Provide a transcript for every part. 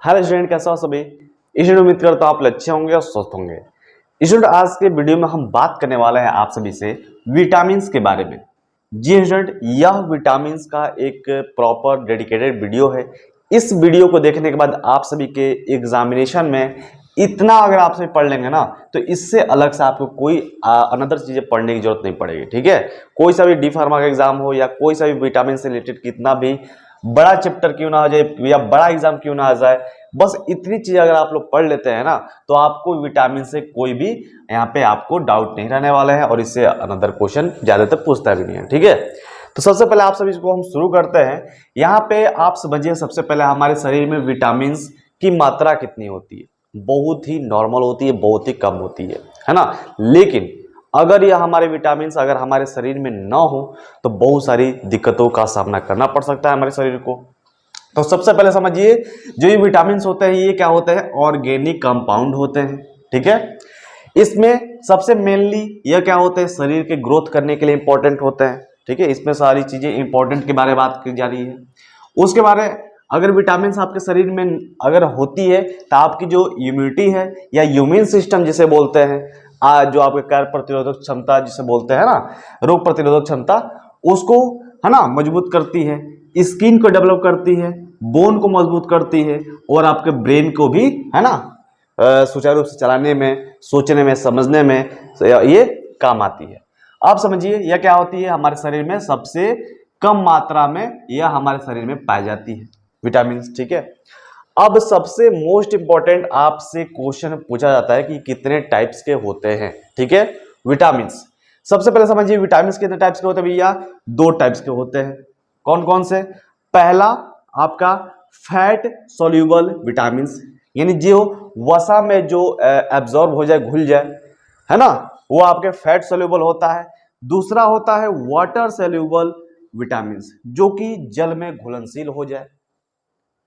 Hello student, कैसा हो सभी। स्टूडेंट उम्मीद करता हूं आप अच्छे होंगे और स्वस्थ होंगे। स्टूडेंट आज के वीडियो में हम बात करने वाले हैं आप सभी से विटामिन्स के बारे में। जी स्टूडेंट, यह विटामिन्स का एक प्रॉपर डेडिकेटेड वीडियो है। इस वीडियो को देखने के बाद आप सभी के एग्जामिनेशन में इतना अगर आप सभी पढ़ लेंगे ना, तो इससे अलग से आपको कोई अनदर चीजें पढ़ने की जरूरत नहीं पड़ेगी। ठीक है, कोई सा भी डी फार्मा का एग्जाम हो या कोई सा भी विटामिन से रिलेटेड कितना भी बड़ा चैप्टर क्यों ना आ जाए या बड़ा एग्जाम क्यों ना आ जाए, बस इतनी चीज अगर आप लोग पढ़ लेते हैं ना, तो आपको विटामिन से कोई भी यहाँ पे आपको डाउट नहीं रहने वाला है और इससे अनदर क्वेश्चन ज्यादातर पूछता भी नहीं है। ठीक है, तो सबसे पहले आप सभी को हम शुरू करते हैं। यहाँ पे आप समझिए, सबसे पहले हमारे शरीर में विटामिन की मात्रा कितनी होती है। बहुत ही नॉर्मल होती है, बहुत ही कम होती है ना। लेकिन अगर यह हमारे विटामिन अगर हमारे शरीर में ना हो तो बहुत सारी दिक्कतों का सामना करना पड़ सकता है हमारे शरीर को। तो सबसे पहले समझिए, जो ये विटामिन होते हैं ये क्या होते हैं, ऑर्गेनिक कंपाउंड होते हैं। ठीक है, इसमें सबसे मेनली यह क्या होते हैं, शरीर के ग्रोथ करने के लिए इंपॉर्टेंट होते हैं। ठीक है, इसमें सारी चीजें इंपॉर्टेंट के बारे में बात की जा रही है। उसके बारे अगर विटामिन आपके शरीर में अगर होती है तो आपकी जो इम्यूनिटी है या इम्यून सिस्टम जिसे बोलते हैं, जो आपके कार्य प्रतिरोधक क्षमता जिसे बोलते हैं ना, रोग प्रतिरोधक क्षमता, उसको है ना मजबूत करती है, स्किन को डेवलप करती है, बोन को मजबूत करती है और आपके ब्रेन को भी है ना सुचारू रूप से चलाने में, सोचने में, समझने में ये काम आती है। अब समझिए यह क्या होती है, हमारे शरीर में सबसे कम मात्रा में यह हमारे शरीर में पाई जाती है विटामिन। ठीक है, अब सबसे मोस्ट इंपॉर्टेंट आपसे क्वेश्चन पूछा जाता है कि कितने टाइप्स के होते हैं। ठीक है, विटामिन। सबसे पहले समझिए विटामिन कितने टाइप्स के होते हैं भैया, दो टाइप्स के होते हैं। कौन कौन से, पहला आपका फैट सोल्यूबल विटामिन, यानी जो वसा में जो एब्जॉर्ब हो जाए, घुल जाए, है ना, वो आपके फैट सोल्यूबल होता है। दूसरा होता है वाटर सोल्यूबल विटामिन, जो कि जल में घुलनशील हो जाए,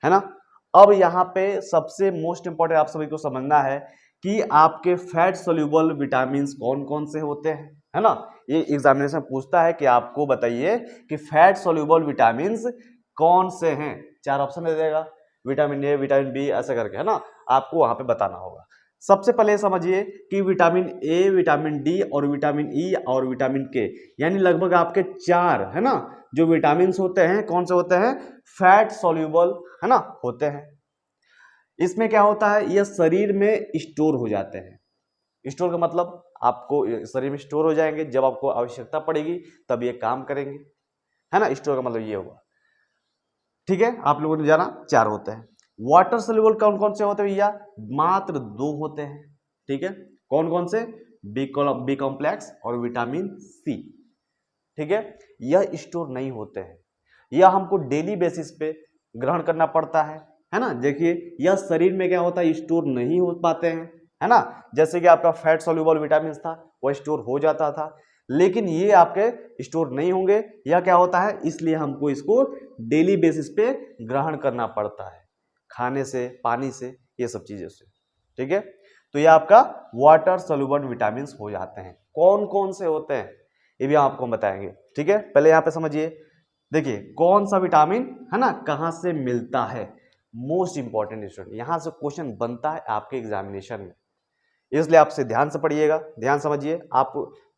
है ना। अब यहाँ पे सबसे मोस्ट इंपॉर्टेंट आप सभी को समझना है कि आपके फैट सोल्यूबल विटामिन कौन कौन से होते हैं, है ना। ये एग्जामिनेशन पूछता है कि आपको बताइए कि फैट सोल्यूबल विटामिन कौन से हैं। चार ऑप्शन दे देगा, विटामिन ए, विटामिन बी, ऐसे करके, है ना, आपको वहां पे बताना होगा। सबसे पहले समझिए कि विटामिन ए, विटामिन डी और विटामिन ई और विटामिन के, यानी लगभग आपके चार, है ना, जो विटामिन होते हैं, कौन से होते हैं, फैट सोल्यूबल, है ना, होते हैं। इसमें क्या होता है, यह शरीर में स्टोर हो जाते हैं। स्टोर का मतलब आपको शरीर में स्टोर हो जाएंगे, जब आपको आवश्यकता पड़ेगी तब ये काम करेंगे, है ना। स्टोर का मतलब ये होगा। ठीक है, आप लोगों ने जाना चार होते हैं। वाटर सोल्यूबल कौन कौन से होते हैं भैया, मात्र दो होते हैं। ठीक है, कौन कौन से, बी कॉम्प्लेक्स और विटामिन सी। ठीक है, यह स्टोर नहीं होते हैं, यह हमको डेली बेसिस पे ग्रहण करना पड़ता है ना। देखिए यह शरीर में क्या होता है, स्टोर नहीं हो पाते हैं, है ना। जैसे कि आपका फैट सोल्यूबल विटामिन था, वह स्टोर हो जाता था, लेकिन ये आपके स्टोर नहीं होंगे। यह क्या होता है, इसलिए हमको इसको डेली बेसिस पे ग्रहण करना पड़ता है, खाने से, पानी से, ये सब चीजें से। ठीक है, तो ये आपका वाटर सोल्यूबल विटामिन हो जाते हैं। कौन कौन से होते हैं ये भी आपको बताएंगे। ठीक है, पहले यहाँ पे समझिए, देखिए कौन सा विटामिन, है ना, कहां से मिलता है। मोस्ट इंपॉर्टेंट स्टूडेंट, यहां से क्वेश्चन बनता है आपके एग्जामिनेशन में, इसलिए आपसे ध्यान से पढ़िएगा, ध्यान समझिए। आप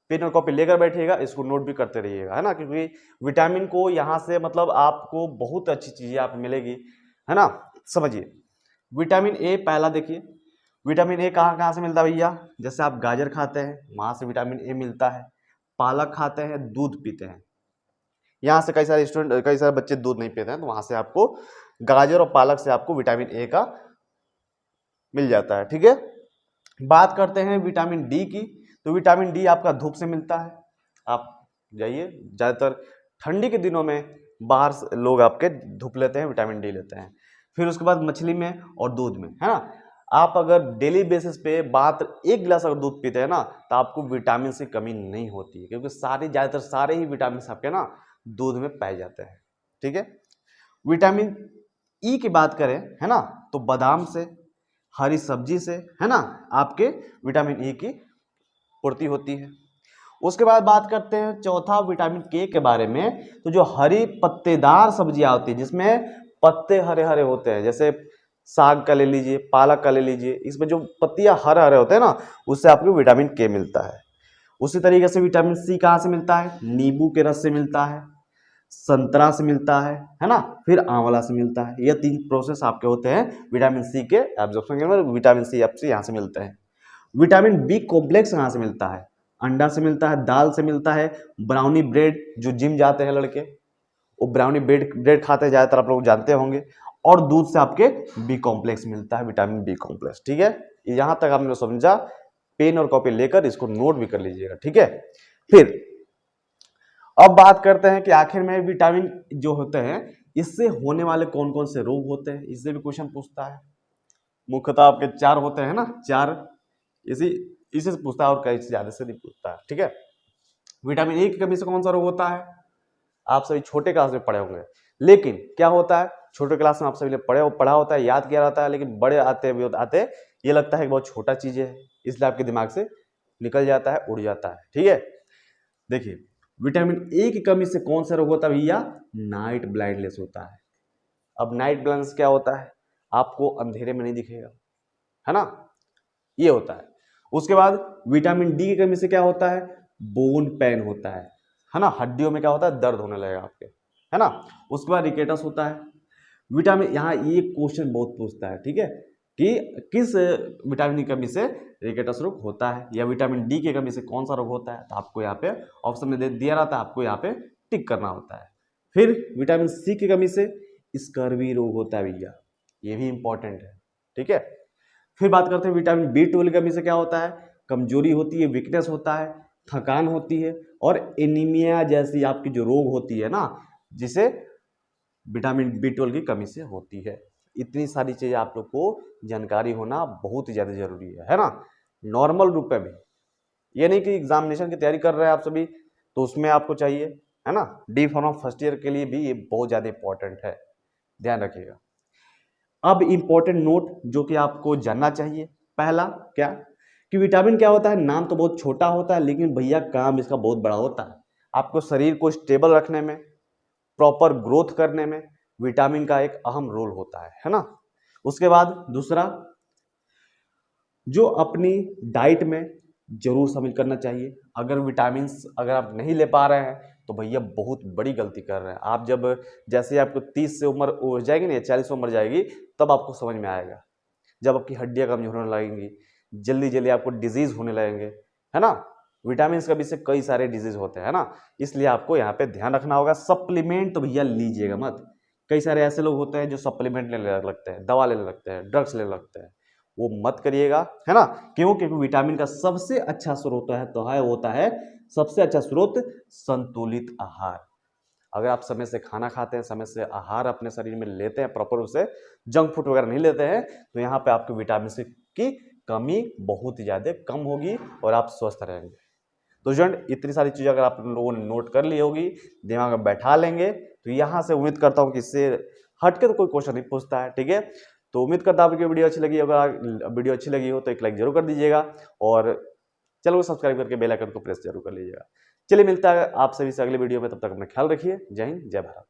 पेन और कॉपी लेकर बैठिएगा, इसको नोट भी करते रहिएगा, है ना, क्योंकि विटामिन को यहाँ से मतलब आपको बहुत अच्छी चीजें आप मिलेगी, है ना। समझिए विटामिन ए, पहला देखिए, विटामिन ए कहाँ कहाँ से मिलता है भैया, जैसे आप गाजर खाते हैं वहां से विटामिन ए मिलता है, पालक खाते हैं, दूध पीते हैं, यहाँ से कई सारे स्टूडेंट, कई सारे बच्चे दूध नहीं पीते हैं, तो वहां से आपको गाजर और पालक से आपको विटामिन ए का मिल जाता है। ठीक है, बात करते हैं विटामिन डी की, तो विटामिन डी आपका धूप से मिलता है। आप जाइए, ज्यादातर ठंडी के दिनों में बाहर से लोग आपके धूप लेते हैं, विटामिन डी लेते हैं। फिर उसके बाद मछली में और दूध में, है ना। आप अगर डेली बेसिस पे मात्र एक गिलास अगर दूध पीते हैं ना, तो आपको विटामिन की कमी नहीं होती है, क्योंकि ज्यादातर सारे ही विटामिन आपके ना दूध में पाए जाते हैं। ठीक है, विटामिन ई की बात करें, है ना, तो बादाम से, हरी सब्जी से, है ना, आपके विटामिन ई की पूर्ति होती है। उसके बाद बात करते हैं चौथा विटामिन के बारे में, तो जो हरी पत्तेदार सब्जियां होती है जिसमें पत्ते हरे हरे होते हैं, जैसे साग का ले लीजिए, पालक का ले लीजिए, इसमें जो पत्तियां हरे हरे होते हैं ना, उससे आपको विटामिन के मिलता है। उसी तरीके से विटामिन सी कहाँ से मिलता है? नींबू के रस से मिलता है, संतरा से मिलता है ना, फिर आंवला से मिलता है। ये 3 प्रोसेस आपके होते हैं विटामिन सी के एब्जॉर्प्शन के। विटामिन सी आपसे यहाँ से मिलते हैं। विटामिन बी कॉम्प्लेक्स कहाँ से मिलता है? अंडा से मिलता है, दाल से मिलता है, ब्राउनी ब्रेड, जो जिम जाते हैं लड़के वो ब्राउनी ब्रेड खाते हैं ज्यादातर, आप लोग जानते होंगे। और दूध से आपके बी कॉम्प्लेक्स मिलता है, विटामिन बी कॉम्प्लेक्स। ठीक है, यहां तक आपने समझा। पेन और कॉपी लेकर इसको नोट भी कर लीजिएगा। ठीक है, फिर अब बात करते हैं कि आखिर में विटामिन जो होते हैं इससे होने वाले कौन कौन से रोग होते हैं, इससे भी क्वेश्चन पूछता है। मुख्यतः आपके 4 होते हैं ना, 4 इसी से पूछता है और कई से ज्यादा से नहीं पूछता है। ठीक है, विटामिन ए की कमी से कौन सा रोग होता है? आप सभी छोटे क्लास में पढ़े होंगे, लेकिन क्या होता है छोटे क्लास में आप सभी ने पढ़ा होता है, याद किया रहता है, लेकिन बड़े आते ये लगता है कि बहुत छोटा चीज है, इसलिए आपके दिमाग से निकल जाता है, उड़ जाता है। ठीक है, देखिए विटामिन ए की कमी से कौन सा रोग होता है भैया? नाइट ब्लाइंडनेस होता है। अब नाइट ब्लाइंडनेस क्या होता है? आपको अंधेरे में नहीं दिखेगा, है ना, ये होता है। उसके बाद विटामिन डी की कमी से क्या होता है? बोन पेन होता है ना, हड्डियों में क्या होता है? दर्द होने लगेगा आपके, है ना। उसके बाद रिकेटस होता है। विटामिन, यहाँ ये क्वेश्चन बहुत पूछता है, ठीक है, कि किस विटामिन की कमी से रिकेटस रोग होता है, या विटामिन डी की कमी से कौन सा रोग होता है। तो आपको यहाँ पे ऑप्शन में दिया रहता है, आपको यहाँ पे टिक करना होता है। फिर विटामिन सी की कमी से स्कर्वी रोग होता है भैया, ये भी इंपॉर्टेंट है। ठीक है, फिर बात करते हैं विटामिन बी12 की कमी से क्या होता है? कमजोरी होती है, वीकनेस होता है, थकान होती है, और एनीमिया जैसी आपकी जो रोग होती है ना, जिसे विटामिन बी12 की कमी से होती है। इतनी सारी चीजें आप लोग को जानकारी होना बहुत ज्यादा जरूरी है ना, नॉर्मल रूप में भी। ये नहीं कि एग्जामिनेशन की तैयारी कर रहे हैं आप सभी तो उसमें आपको चाहिए, है ना। डी फार्मा फर्स्ट ईयर के लिए भी ये बहुत ज्यादा इंपॉर्टेंट है, ध्यान रखिएगा। अब इंपॉर्टेंट नोट जो कि आपको जानना चाहिए, पहला क्या कि विटामिन क्या होता है? नाम तो बहुत छोटा होता है, लेकिन भैया काम इसका बहुत बड़ा होता है। आपको शरीर को स्टेबल रखने में, प्रॉपर ग्रोथ करने में विटामिन का एक अहम रोल होता है ना। उसके बाद दूसरा, जो अपनी डाइट में जरूर शामिल करना चाहिए। अगर विटामिन अगर आप नहीं ले पा रहे हैं तो भैया बहुत बड़ी गलती कर रहे हैं आप। जब जैसे आपको 30 से उम्र हो जाएगी ना, 40 उम्र जाएगी, तब आपको समझ में आएगा। जब आपकी हड्डियां कमजोर होने लगेंगी, जल्दी जल्दी आपको डिजीज होने लगेंगे, है ना। विटामिन का भी से कई सारे डिजीज होते हैं ना, इसलिए आपको यहाँ पे ध्यान रखना होगा। सप्लीमेंट तो भैया लीजिएगा मत। कई सारे ऐसे लोग होते हैं जो सप्लीमेंट लेने लगते हैं, दवा लेने लगते हैं, ड्रग्स लेने लगते हैं, वो मत करिएगा, है ना। क्यों? क्योंकि विटामिन का सबसे अच्छा स्रोत होता है सबसे अच्छा स्रोत संतुलित आहार। अगर आप समय से खाना खाते हैं, समय से आहार अपने शरीर में लेते हैं प्रॉपर रूप से, जंक फूड वगैरह नहीं लेते हैं, तो यहाँ पे आपको विटामिन सी की कमी बहुत ज्यादा कम होगी और आप स्वस्थ रहेंगे। तो स्टूडेंट, इतनी सारी चीजें अगर आप लोगों ने नोट कर ली होगी, दिमाग में बैठा लेंगे, तो यहाँ से उम्मीद करता हूँ कि इससे हटके तो कोई क्वेश्चन नहीं पूछता है। ठीक है, तो उम्मीद करता हूँ आपकी वीडियो अच्छी लगी। अगर वीडियो अच्छी लगी हो तो एक लाइक जरूर कर दीजिएगा, और चैनल को सब्सक्राइब करके बेल आइकन को प्रेस जरूर कर लीजिएगा। चलिए मिलता है आप सभी से अगले वीडियो में, तब तक अपना ख्याल रखिए। जय हिंद, जय भारत।